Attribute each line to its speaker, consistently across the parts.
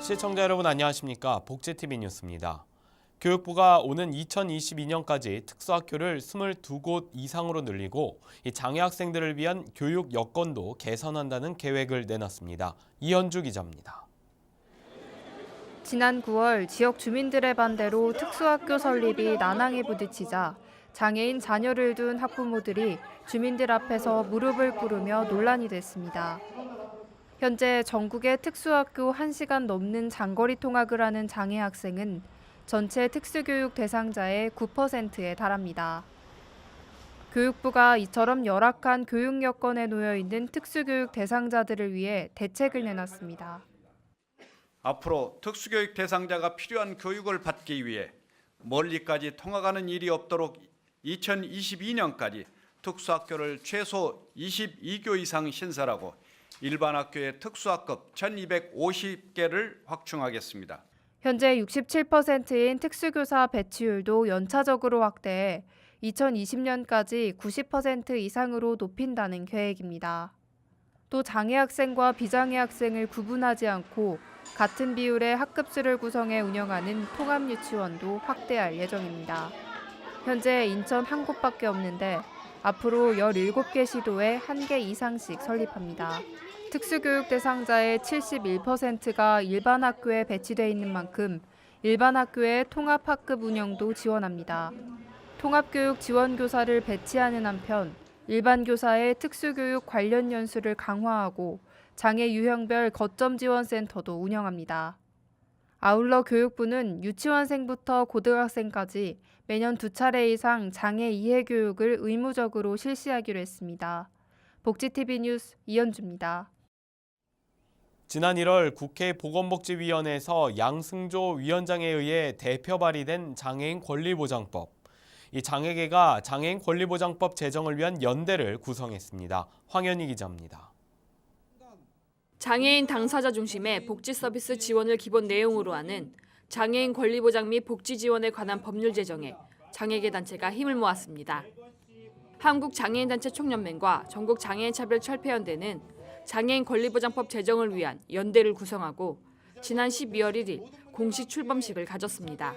Speaker 1: 시청자 여러분 안녕하십니까? 복지TV 뉴스입니다. 교육부가 오는 2022년까지 특수학교를 22곳 이상으로 늘리고 장애 학생들을 위한 교육 여건도 개선한다는 계획을 내놨습니다. 이현주 기자입니다.
Speaker 2: 지난 9월 지역 주민들의 반대로 특수학교 설립이 난항에 부딪히자 장애인 자녀를 둔 학부모들이 주민들 앞에서 무릎을 꿇으며 논란이 됐습니다. 현재 전국의 특수학교 1시간 넘는 장거리 통학을 하는 장애 학생은 전체 특수교육 대상자의 9%에 달합니다. 교육부가 이처럼 열악한 교육 여건에 놓여 있는 특수교육 대상자들을 위해 대책을 내놨습니다.
Speaker 3: 앞으로 특수교육 대상자가 필요한 교육을 받기 위해 멀리까지 통학하는 일이 없도록 2022년까지 특수학교를 최소 22교 이상 신설하고 일반 학교의 특수학급 1250개를 확충하겠습니다.
Speaker 2: 현재 67%인 특수교사 배치율도 연차적으로 확대해 2020년까지 90% 이상으로 높인다는 계획입니다. 또 장애 학생과 비장애 학생을 구분하지 않고 같은 비율의 학급수를 구성해 운영하는 통합유치원도 확대할 예정입니다. 현재 인천 한 곳밖에 없는데 앞으로 17개 시도에 1개 이상씩 설립합니다. 특수교육 대상자의 71%가 일반 학교에 배치돼 있는 만큼 일반 학교의 통합학급 운영도 지원합니다. 통합교육 지원교사를 배치하는 한편 일반 교사의 특수교육 관련 연수를 강화하고 장애 유형별 거점 지원센터도 운영합니다. 아울러 교육부는 유치원생부터 고등학생까지 매년 2차례 이상 장애 이해 교육을 의무적으로 실시하기로 했습니다. 복지TV 뉴스 이현주입니다.
Speaker 1: 지난 1월 국회 보건복지위원회에서 양승조 위원장에 의해 대표 발의된 장애인 권리보장법. 이 장애계가 장애인 권리보장법 제정을 위한 연대를 구성했습니다. 황현희 기자입니다.
Speaker 4: 장애인 당사자 중심의 복지 서비스 지원을 기본 내용으로 하는 장애인 권리보장 및 복지 지원에 관한 법률 제정에 장애계 단체가 힘을 모았습니다. 한국장애인단체 총연맹과 전국장애인차별철폐연대는 장애인 권리보장법 제정을 위한 연대를 구성하고 지난 12월 1일 공식 출범식을 가졌습니다.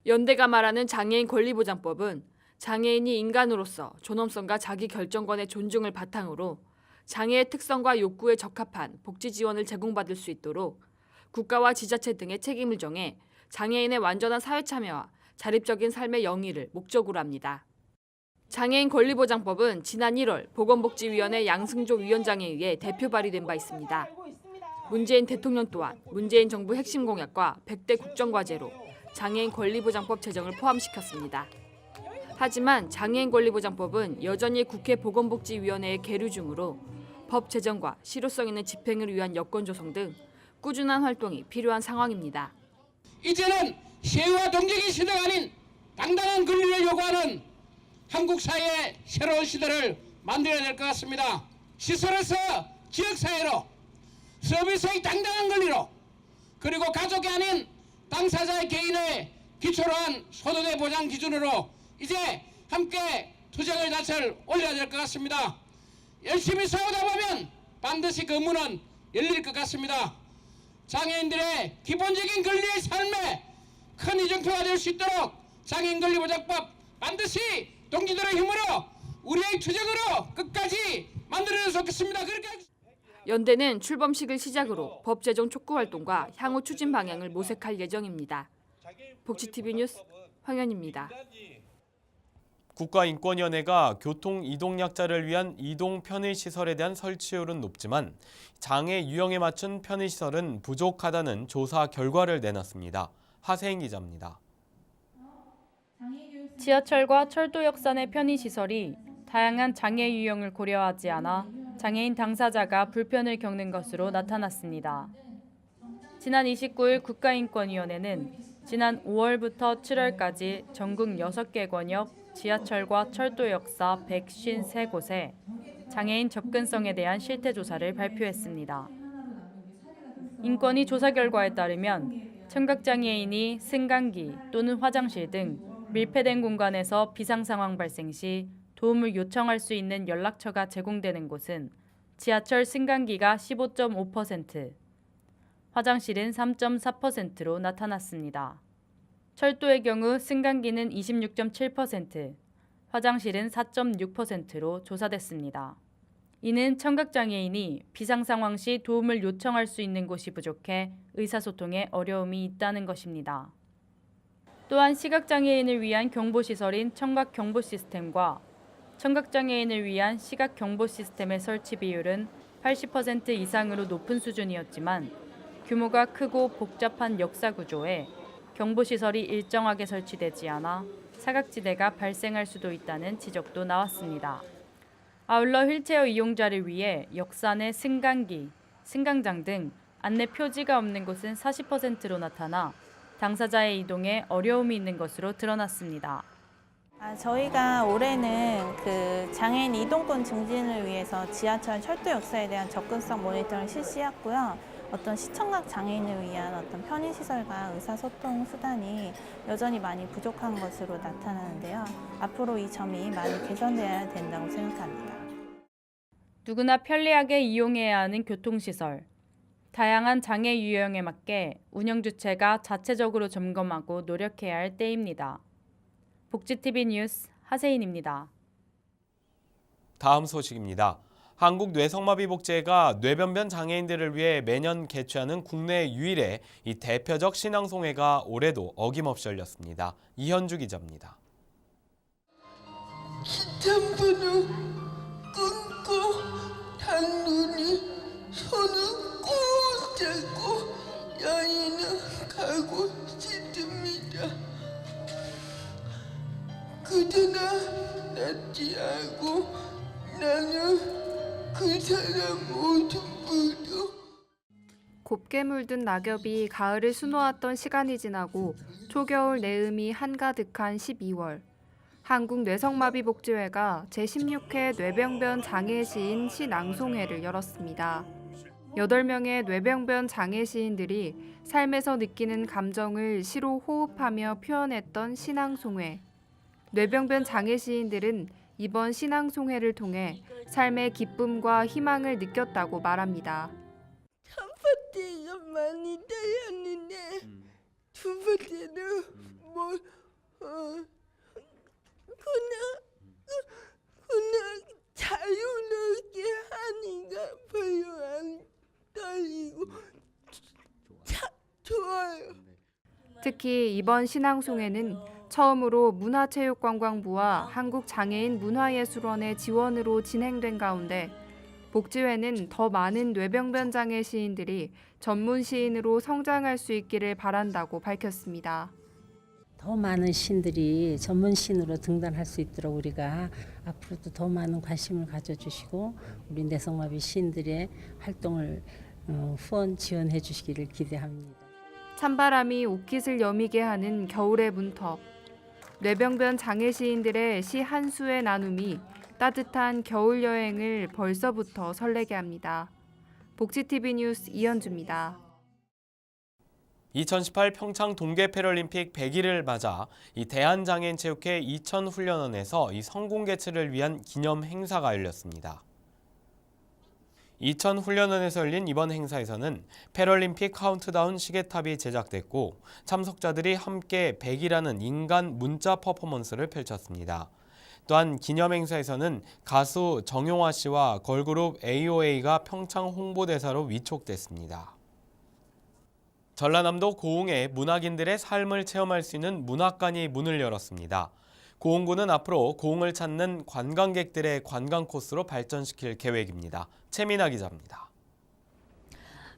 Speaker 4: 연대가 말하는 장애인 권리보장법은 장애인이 인간으로서 존엄성과 자기 결정권의 존중을 바탕으로 장애의 특성과 욕구에 적합한 복지 지원을 제공받을 수 있도록 국가와 지자체 등의 책임을 정해 장애인의 완전한 사회 참여와 자립적인 삶의 영위를 목적으로 합니다. 장애인 권리보장법은 지난 1월 보건복지위원회 양승조 위원장에 의해 대표 발의된 바 있습니다. 문재인 대통령 또한 문재인 정부 핵심 공약과 100대 국정과제로 장애인 권리보장법 제정을 포함시켰습니다. 하지만 장애인 권리보장법은 여전히 국회 보건복지위원회에 계류 중으로 법 제정과 실효성 있는 집행을 위한 여건 조성 등 꾸준한 활동이 필요한 상황입니다.
Speaker 5: 이제는 시위와 동정의 시대가 아닌 당당한 권리를 요구하는 한국 사회의 새로운 시대를 만들어야 될 것 같습니다. 시설에서 지역사회로, 서비스의 당당한 권리로, 그리고 가족이 아닌 당사자의 개인의 기초로 한 소득의 보장 기준으로 이제 함께 투쟁의 낯을 올려야 될 것 같습니다. 열심히 싸우다 보면 반드시 그 문은 열릴 것 같습니다. 장애인들의 기본적인 권리의 삶에 큰 이정표가 될 수 있도록 장애인 권리보장법 반드시 동지들의 힘으로 우리의 투쟁으로 끝까지 만들어내서 좋겠습니다.
Speaker 4: 연대는 출범식을 시작으로 법 제정 촉구 활동과 향후 추진 방향을 모색할 예정입니다. 복지TV 뉴스 황현입니다.
Speaker 1: 국가인권위원회가 교통 이동약자를 위한 이동 편의시설에 대한 설치율은 높지만 장애 유형에 맞춘 편의시설은 부족하다는 조사 결과를 내놨습니다. 하세인 기자입니다.
Speaker 6: 지하철과 철도역 산의 편의시설이 다양한 장애 유형을 고려하지 않아 장애인 당사자가 불편을 겪는 것으로 나타났습니다. 지난 29일 국가인권위원회는 지난 5월부터 7월까지 전국 6개 권역 지하철과 철도 역사 153곳에 장애인 접근성에 대한 실태조사를 발표했습니다. 인권위 조사 결과에 따르면 청각장애인이 승강기 또는 화장실 등 밀폐된 공간에서 비상 상황 발생 시 도움을 요청할 수 있는 연락처가 제공되는 곳은 지하철 승강기가 15.5%, 화장실은 3.4%로 나타났습니다. 철도의 경우 승강기는 26.7%, 화장실은 4.6%로 조사됐습니다. 이는 청각장애인이 비상 상황 시 도움을 요청할 수 있는 곳이 부족해 의사소통에 어려움이 있다는 것입니다. 또한 시각장애인을 위한 경보시설인 청각경보 시스템과 청각장애인을 위한 시각경보 시스템의 설치 비율은 80% 이상으로 높은 수준이었지만 규모가 크고 복잡한 역사 구조에 경보시설이 일정하게 설치되지 않아 사각지대가 발생할 수도 있다는 지적도 나왔습니다. 아울러 휠체어 이용자를 위해 역사 내 승강기, 승강장 등 안내 표지가 없는 곳은 40%로 나타나 당사자의 이동에 어려움이 있는 것으로 드러났습니다.
Speaker 7: 저희가 올해는 그 장애인 이동권 증진을 위해서 지하철 철도 역사에 대한 접근성 모니터링을 실시했고요. 어떤 시청각 장애인을 위한 어떤 편의시설과 의사소통 수단이 여전히 많이 부족한 것으로 나타나는데요. 앞으로 이 점이 많이 개선돼야 된다고 생각합니다.
Speaker 6: 누구나 편리하게 이용해야 하는 교통시설. 다양한 장애 유형에 맞게 운영 주체가 자체적으로 점검하고 노력해야 할 때입니다. 복지TV 뉴스 하세인입니다.
Speaker 1: 다음 소식입니다. 한국뇌성마비복지회가 뇌변변 장애인들을 위해 매년 개최하는 국내 유일의 이 대표적 신앙송회가 올해도 어김없이 열렸습니다. 이현주 기자입니다.
Speaker 8: 기탄부는 끊고 단눈이 손을 꼭 잡고 여인은 가고 싶습니다. 그러나 낫지 않고 나는 그 사람 모습으로
Speaker 2: 곱게 물든 낙엽이 가을을 수놓았던 시간이 지나고 초겨울 내음이 한가득한 12월. 한국뇌성마비복지회가 제16회 뇌병변 장애 시인 시낭송회를 열었습니다. 8명의 뇌병변 장애 시인들이 삶에서 느끼는 감정을 시로 호흡하며 표현했던 신앙송회. 뇌병변 장애 시인들은 이번 신앙송회를 통해 삶의 기쁨과 희망을 느꼈다고 말합니다.
Speaker 8: 첫 번째가 많이 달렸는데 두 번째는 그냥 자유롭게 하니까 별로 안 떨리고 좋아요.
Speaker 2: 특히 이번 신앙송회는 처음으로 문화체육관광부와 한국장애인 문화예술원의 지원으로 진행된 가운데 복지회는 더 많은 뇌병변 장애 시인들이 전문 시인으로 성장할 수 있기를 바란다고 밝혔습니다.
Speaker 9: 더 많은 시인들이 전문 시인으로 등단할 수 있도록 우리가 앞으로도 더 많은 관심을 가져주시고 우리 뇌성마비 시인들의 활동을 후원 지원해 주시기를 기대합니다.
Speaker 2: 찬바람이 옷깃을 여미게 하는 겨울의 문턱. 뇌병변 장애 시인들의 시 한 수의 나눔이 따뜻한 겨울 여행을 벌써부터 설레게 합니다. 복지TV 뉴스 이현주입니다.
Speaker 1: 2018 평창 동계 패럴림픽 100일을 맞아 이 대한장애인체육회 이천훈련원에서 이 성공 개최를 위한 기념 행사가 열렸습니다. 이천훈련원에서 열린 이번 행사에서는 패럴림픽 카운트다운 시계탑이 제작됐고 참석자들이 함께 100이라는 인간 문자 퍼포먼스를 펼쳤습니다. 또한 기념 행사에서는 가수 정용화 씨와 걸그룹 AOA가 평창 홍보대사로 위촉됐습니다. 전라남도 고흥에 문학인들의 삶을 체험할 수 있는 문학관이 문을 열었습니다. 고흥구는 앞으로 고흥을 찾는 관광객들의 관광 코스로 발전시킬 계획입니다. 최민아 기자입니다.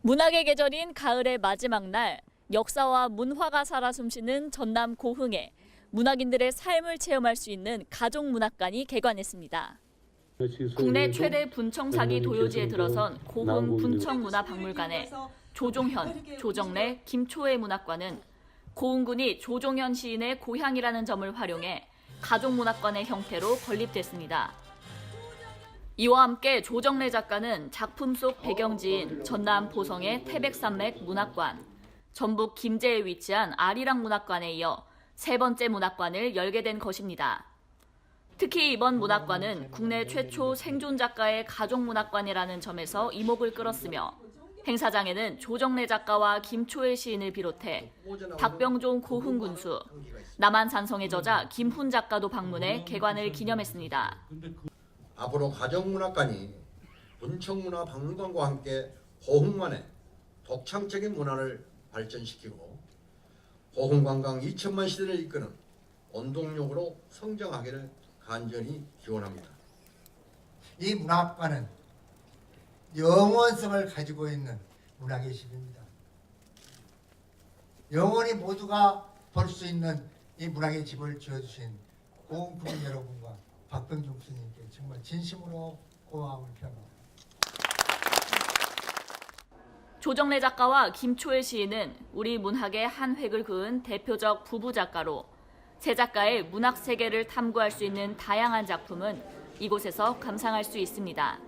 Speaker 10: 문학의 계절인 가을의 마지막 날, 역사와 문화가 살아 숨쉬는 전남 고흥에 문학인들의 삶을 체험할 수 있는 가족문학관이 개관했습니다. 국내 최대 분청사기 도요지에 들어선 고흥 분청문화박물관에 조종현, 조정래, 김초애 문학관은 고흥군이 조종현 시인의 고향이라는 점을 활용해 가족문학관의 형태로 건립됐습니다. 이와 함께 조정래 작가는 작품 속 배경지인 전남 보성의 태백산맥 문학관, 전북 김제에 위치한 아리랑 문학관에 이어 세 번째 문학관을 열게 된 것입니다. 특히 이번 문학관은 국내 최초 생존 작가의 가족문학관이라는 점에서 이목을 끌었으며 행사장에는 조정래 작가와 김초엘 시인을 비롯해 박병종 고흥 군수, 남한산성의 저자 김훈 작가도 방문해 개관을 기념했습니다.
Speaker 11: 앞으로 가정문학관이 문청문화박물관과 함께 고흥만의 독창적인 문화를 발전시키고 고흥관광 2천만 시대를 이끄는 원동력으로 성장하기를 간절히 기원합니다.
Speaker 12: 이 문학관은 영원성을 가지고 있는 문학의 집입니다. 영원히 모두가 볼 수 있는 이 문학의 집을 지어주신 고흥 국민 여러분과 박병종 스님께 정말 진심으로 고마움을 표합니다.
Speaker 10: 조정래 작가와 김초엘 시인은 우리 문학의 한 획을 그은 대표적 부부 작가로 세 작가의 문학 세계를 탐구할 수 있는 다양한 작품은 이곳에서 감상할 수 있습니다.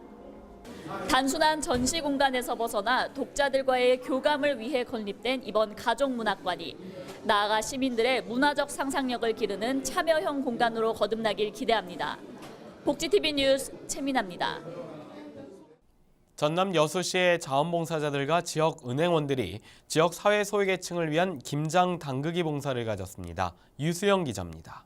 Speaker 10: 단순한 전시 공간에서 벗어나 독자들과의 교감을 위해 건립된 이번 가족문학관이 나아가 시민들의 문화적 상상력을 기르는 참여형 공간으로 거듭나길 기대합니다. 복지TV 뉴스 최민아입니다.
Speaker 1: 전남 여수시의 자원봉사자들과 지역 은행원들이 지역 사회 소외계층을 위한 김장 담그기 봉사를 가졌습니다. 유수영 기자입니다.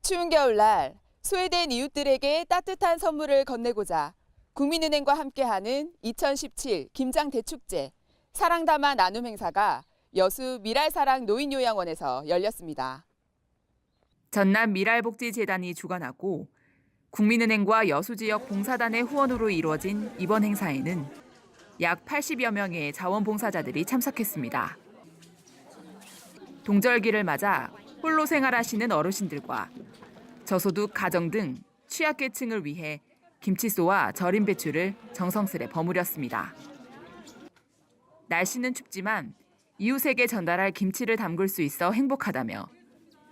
Speaker 13: 추운 겨울날 소외된 이웃들에게 따뜻한 선물을 건네고자 국민은행과 함께하는 2017 김장대축제 사랑담아 나눔 행사가 여수 미랄사랑 노인요양원에서 열렸습니다.
Speaker 14: 전남 미랄복지재단이 주관하고 국민은행과 여수 지역 봉사단의 후원으로 이루어진 이번 행사에는 약 80여 명의 자원봉사자들이 참석했습니다. 동절기를 맞아 홀로 생활하시는 어르신들과 저소득 가정 등 취약계층을 위해 김치소와 절임 배추를 정성스레 버무렸습니다. 날씨는 춥지만 이웃에게 전달할 김치를 담글 수 있어 행복하다며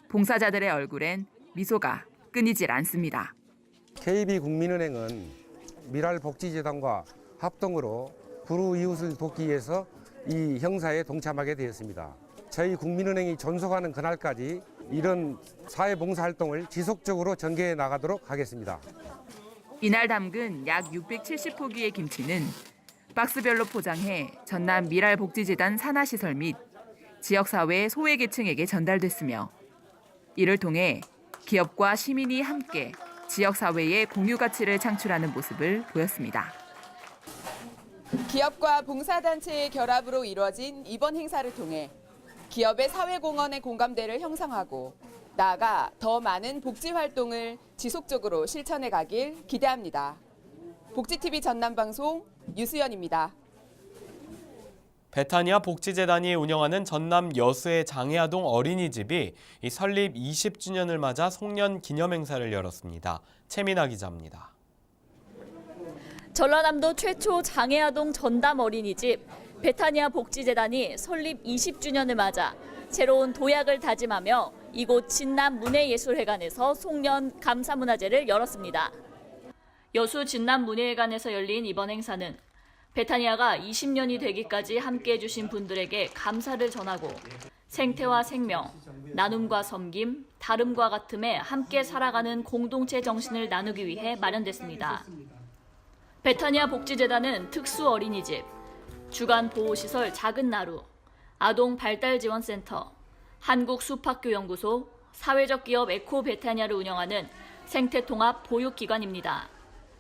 Speaker 14: 봉사자들의 얼굴엔 미소가 끊이질 않습니다.
Speaker 15: KB국민은행은 미랄복지재단과 합동으로 불우 이웃을 돕기 위해서 이 행사에 동참하게 되었습니다. 저희 국민은행이 존속하는 그날까지 이런 사회봉사활동을 지속적으로 전개해 나가도록 하겠습니다.
Speaker 14: 이날 담근 약 670포기의 김치는 박스별로 포장해 전남 미랄복지재단 산하시설 및 지역사회 소외계층에게 전달됐으며 이를 통해 기업과 시민이 함께 지역사회의 공유 가치를 창출하는 모습을 보였습니다.
Speaker 13: 기업과 봉사단체의 결합으로 이루어진 이번 행사를 통해 기업의 사회공헌의 공감대를 형성하고 나아가 더 많은 복지활동을 지속적으로 실천해 가길 기대합니다. 복지TV 전남방송 유수연입니다.
Speaker 1: 베타니아 복지재단이 운영하는 전남 여수의 장애아동 어린이집이 설립 20주년을 맞아 송년 기념행사를 열었습니다. 최민아 기자입니다.
Speaker 10: 전라남도 최초 장애아동 전담 어린이집 베타니아 복지재단이 설립 20주년을 맞아 새로운 도약을 다짐하며 이곳 진남문예예술회관에서 송년 감사문화제를 열었습니다. 여수 진남문예회관에서 열린 이번 행사는 베타니아가 20년이 되기까지 함께해 주신 분들에게 감사를 전하고 생태와 생명, 나눔과 섬김, 다름과 같음에 함께 살아가는 공동체 정신을 나누기 위해 마련됐습니다. 베타니아 복지재단은 특수 어린이집, 주간 보호시설 작은 나루, 아동 발달지원센터, 한국숲학교연구소, 사회적 기업 에코 베타니아를 운영하는 생태통합 보육기관입니다.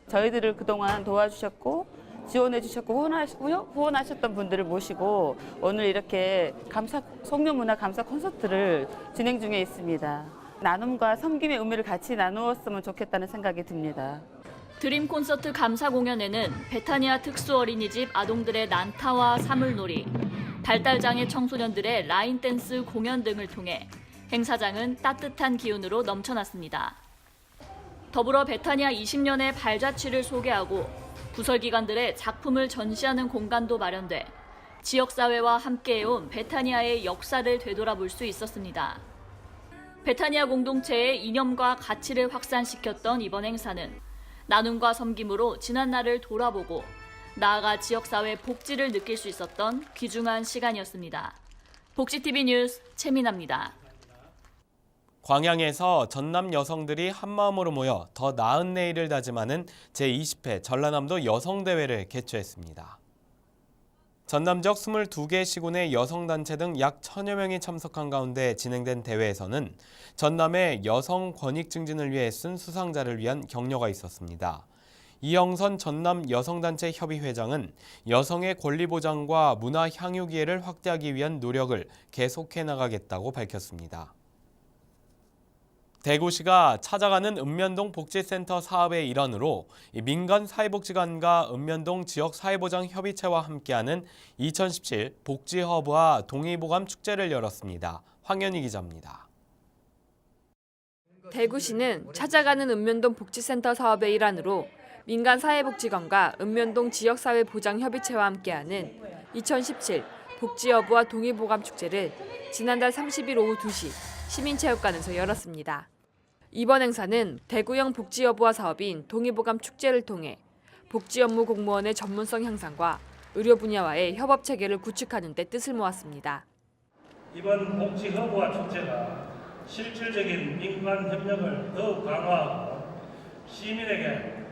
Speaker 16: 저희들을 그동안 도와주셨고 지원해 주셨고 후원하셨던 분들을 모시고 오늘 이렇게 송년문화 감사 콘서트를 진행 중에 있습니다. 나눔과 섬김의 의미를 같이 나누었으면 좋겠다는 생각이 듭니다.
Speaker 10: 드림 콘서트 감사 공연에는 베타니아 특수 어린이집 아동들의 난타와 사물놀이, 발달장애 청소년들의 라인 댄스 공연 등을 통해 행사장은 따뜻한 기운으로 넘쳐났습니다. 더불어 베타니아 20년의 발자취를 소개하고 부설기관들의 작품을 전시하는 공간도 마련돼 지역사회와 함께해온 베타니아의 역사를 되돌아볼 수 있었습니다. 베타니아 공동체의 이념과 가치를 확산시켰던 이번 행사는 나눔과 섬김으로 지난날을 돌아보고 나아가 지역사회 복지를 느낄 수 있었던 귀중한 시간이었습니다. 복지TV 뉴스 최민아입니다.
Speaker 1: 광양에서 전남 여성들이 한마음으로 모여 더 나은 내일을 다짐하는 제20회 전라남도 여성대회를 개최했습니다. 전남 지역 22개 시군의 여성단체 등 약 1000여 명이 참석한 가운데 진행된 대회에서는 전남의 여성 권익 증진을 위해 쓴 수상자를 위한 격려가 있었습니다. 이영선 전남 여성단체 협의회장은 여성의 권리 보장과 문화 향유 기회를 확대하기 위한 노력을 계속해 나가겠다고 밝혔습니다. 대구시가 찾아가는 읍면동 복지센터 사업의 일환으로 민간 사회복지관과 읍면동 지역사회보장협의체와 함께하는 2017 복지허브와 동의보감 축제를 열었습니다. 황현희 기자입니다.
Speaker 4: 대구시는 찾아가는 읍면동 복지센터 사업의 일환으로 민간 사회복지관과 읍면동 지역사회보장협의체와 함께하는 2017 복지허브와 동의보감 축제를 지난달 30일 오후 2시 시민체육관에서 열었습니다. 이번 행사는 대구형 복지여부화 사업인 동의보감 축제를 통해 복지 업무 공무원의 전문성 향상과 의료 분야와의 협업 체계를 구축하는 데 뜻을 모았습니다.
Speaker 17: 이번 복지허브화 축제가 실질적인 민간 협력을 더욱 강화하고 시민에게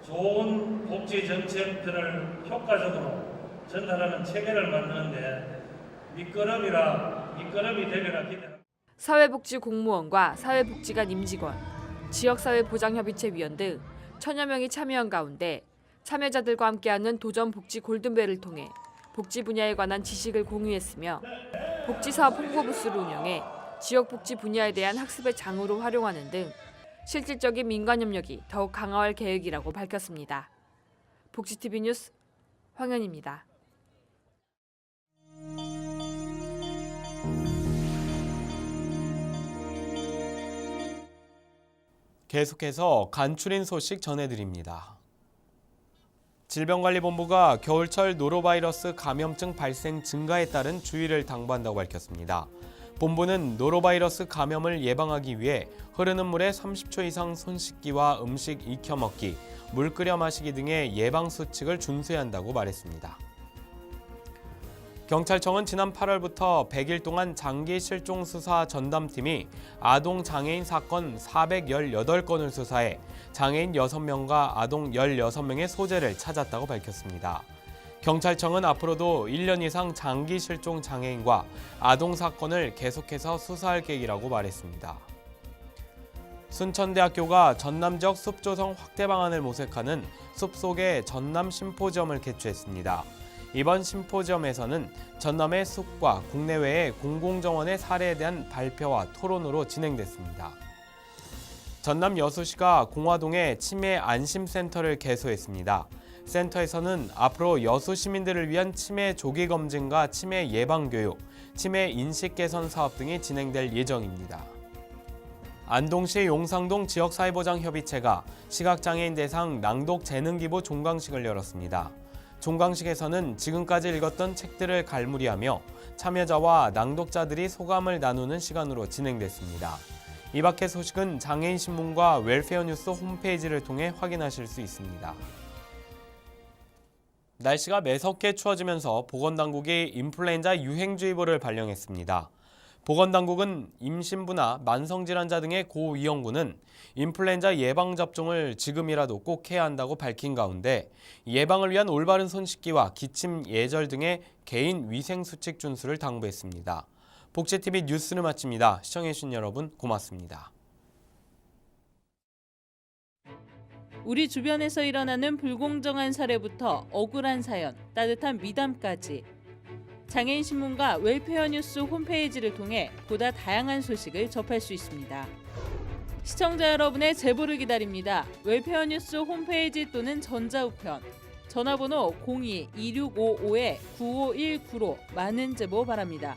Speaker 17: 좋은 복지 정책들을 효과적으로 전달하는 체계를 만드는데 밑거름이 되리라 기대합니다.
Speaker 4: 사회복지 공무원과 사회복지관 임직원, 지역사회보장협의체 위원 등 1000여 명이 참여한 가운데 참여자들과 함께하는 도전 복지 골든벨을 통해 복지 분야에 관한 지식을 공유했으며 복지사업 홍보부스를 운영해 지역복지 분야에 대한 학습의 장으로 활용하는 등 실질적인 민간협력이 더욱 강화할 계획이라고 밝혔습니다. 복지TV 뉴스 황현입니다.
Speaker 1: 계속해서 간추린 소식 전해드립니다. 질병관리본부가 겨울철 노로바이러스 감염증 발생 증가에 따른 주의를 당부한다고 밝혔습니다. 본부는 노로바이러스 감염을 예방하기 위해 흐르는 물에 30초 이상 손 씻기와 음식 익혀 먹기, 물 끓여 마시기 등의 예방 수칙을 준수해야 한다고 말했습니다. 경찰청은 지난 8월부터 100일 동안 장기 실종 수사 전담팀이 아동 장애인 사건 418건을 수사해 장애인 6명과 아동 16명의 소재를 찾았다고 밝혔습니다. 경찰청은 앞으로도 1년 이상 장기 실종 장애인과 아동 사건을 계속해서 수사할 계획이라고 말했습니다. 순천대학교가 전남 지역 숲조성 확대 방안을 모색하는 숲속의 전남 심포지엄을 개최했습니다. 이번 심포지엄에서는 전남의 숲과 국내외의 공공정원의 사례에 대한 발표와 토론으로 진행됐습니다. 전남 여수시가 공화동에 치매 안심센터를 개소했습니다. 센터에서는 앞으로 여수 시민들을 위한 치매 조기 검진과 치매 예방 교육, 치매 인식 개선 사업 등이 진행될 예정입니다. 안동시 용상동 지역사회보장협의체가 시각장애인 대상 낭독 재능기부 종강식을 열었습니다. 종강식에서는 지금까지 읽었던 책들을 갈무리하며 참여자와 낭독자들이 소감을 나누는 시간으로 진행됐습니다. 이 밖의 소식은 장애인신문과 웰페어뉴스 홈페이지를 통해 확인하실 수 있습니다. 날씨가 매섭게 추워지면서 보건당국이 인플루엔자 유행주의보를 발령했습니다. 보건당국은 임신부나 만성질환자 등의 고위험군은 인플루엔자 예방접종을 지금이라도 꼭 해야 한다고 밝힌 가운데 예방을 위한 올바른 손 씻기와 기침 예절 등의 개인 위생수칙 준수를 당부했습니다. 복지TV 뉴스를 마칩니다. 시청해주신 여러분 고맙습니다.
Speaker 6: 우리 주변에서 일어나는 불공정한 사례부터 억울한 사연, 따뜻한 미담까지 장애인신문과 웰페어뉴스 홈페이지를 통해 보다 다양한 소식을 접할 수 있습니다. 시청자 여러분의 제보를 기다립니다. 웰페어뉴스 홈페이지 또는 전자우편, 전화번호 02-2655-9519로 많은 제보 바랍니다.